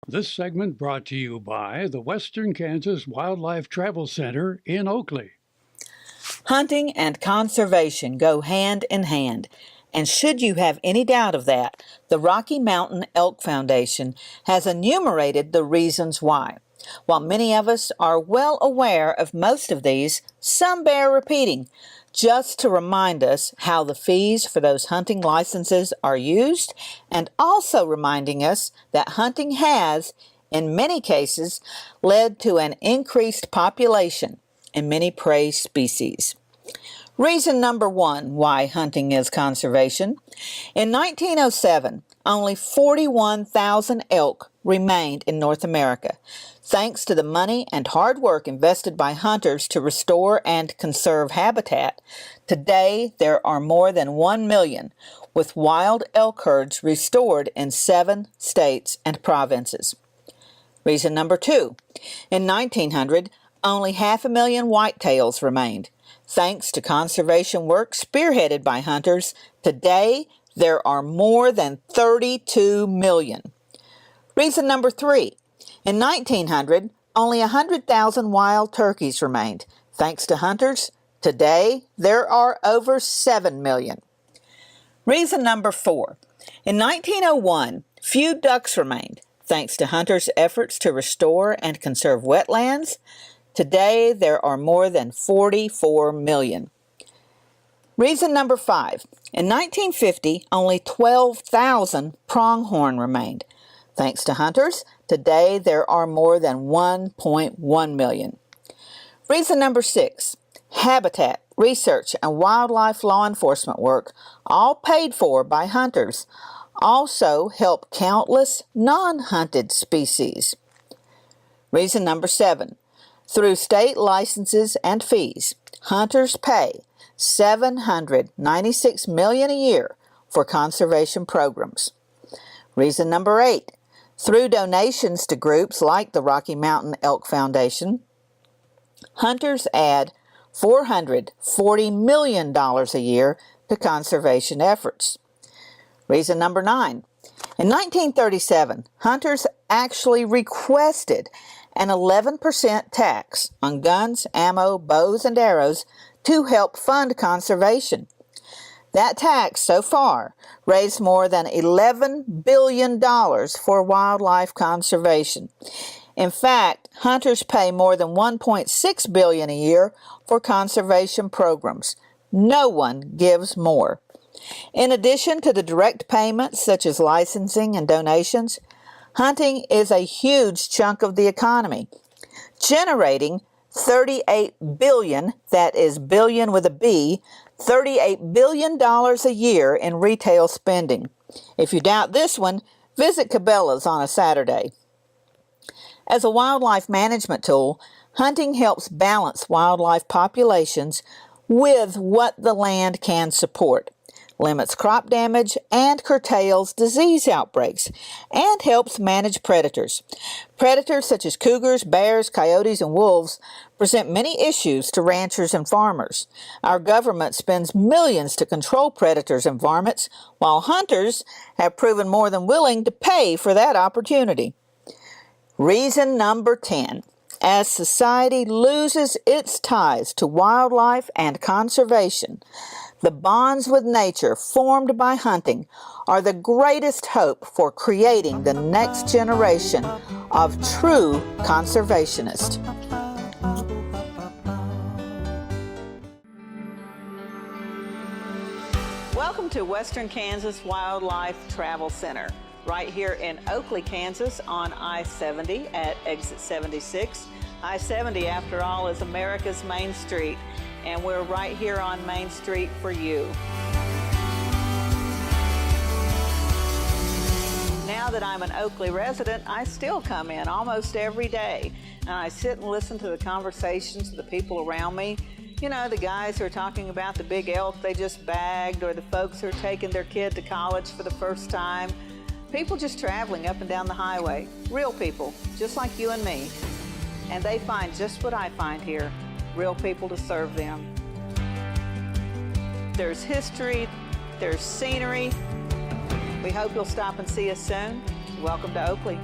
This segment brought to you by the Western Kansas Wildlife Travel Center in Oakley. Hunting and conservation go hand in hand. And should you have any doubt of that, the Rocky Mountain Elk Foundation has enumerated the reasons why. While many of us are well aware of most of these, some bear repeating, just to remind us how the fees for those hunting licenses are used, and also reminding us that hunting has, in many cases, led to an increased population in many prey species. Reason number one why hunting is conservation. In 1907, only 41,000 elk remained in North America. Thanks to the money and hard work invested by hunters to restore and conserve habitat, today there are more than 1 million, with wild elk herds restored in 7 states and provinces. Reason number two. In 1900, only 500,000 whitetails remained. Thanks to conservation work spearheaded by hunters, today there are more than 32 million. Reason number three. In 1900, only 100,000 wild turkeys remained. Thanks to hunters, today there are over 7 million. Reason number four. In 1901, few ducks remained. Thanks to hunters' efforts to restore and conserve wetlands, today there are more than 44 million. Reason number five. In 1950, only 12,000 pronghorn remained. Thanks to hunters, today there are more than 1.1 million. Reason number six. Habitat, research, and wildlife law enforcement work, all paid for by hunters, also help countless non-hunted species. Reason number seven. Through state licenses and fees, hunters pay $796 million a year for conservation programs. Reason number eight. Through donations to groups like the Rocky Mountain Elk Foundation, hunters add $440 million a year to conservation efforts. Reason number nine. In 1937, hunters actually requested an 11% tax on guns, ammo, bows, and arrows to help fund conservation. That tax, so far, raised more than $11 billion for wildlife conservation. In fact, hunters pay more than $1.6 billion a year for conservation programs. No one gives more. In addition to the direct payments such as licensing and donations, hunting is a huge chunk of the economy, generating $38 billion, that is billion with a B, $38 billion a year in retail spending. If you doubt this one, visit Cabela's on a Saturday. As a wildlife management tool, hunting helps balance wildlife populations with what the land can support, limits crop damage, and curtails disease outbreaks, and helps manage predators. Predators such as cougars, bears, coyotes, and wolves present many issues to ranchers and farmers. Our government spends millions to control predators and varmints, while hunters have proven more than willing to pay for that opportunity. Reason number 10. As society loses its ties to wildlife and conservation, the bonds with nature formed by hunting are the greatest hope for creating the next generation of true conservationists. Welcome to Western Kansas Wildlife Travel Center, right here in Oakley, Kansas on I-70 at exit 76. I-70, after all, is America's Main Street, and we're right here on Main Street for you. Now that I'm an Oakley resident, I still come in almost every day, and I sit and listen to the conversations of the people around me. You know, the guys who are talking about the big elk they just bagged, or the folks who are taking their kid to college for the first time. People just traveling up and down the highway. Real people, just like you and me. And they find just what I find here, real people to serve them. There's history, there's scenery. We hope you'll stop and see us soon. Welcome to Oakley.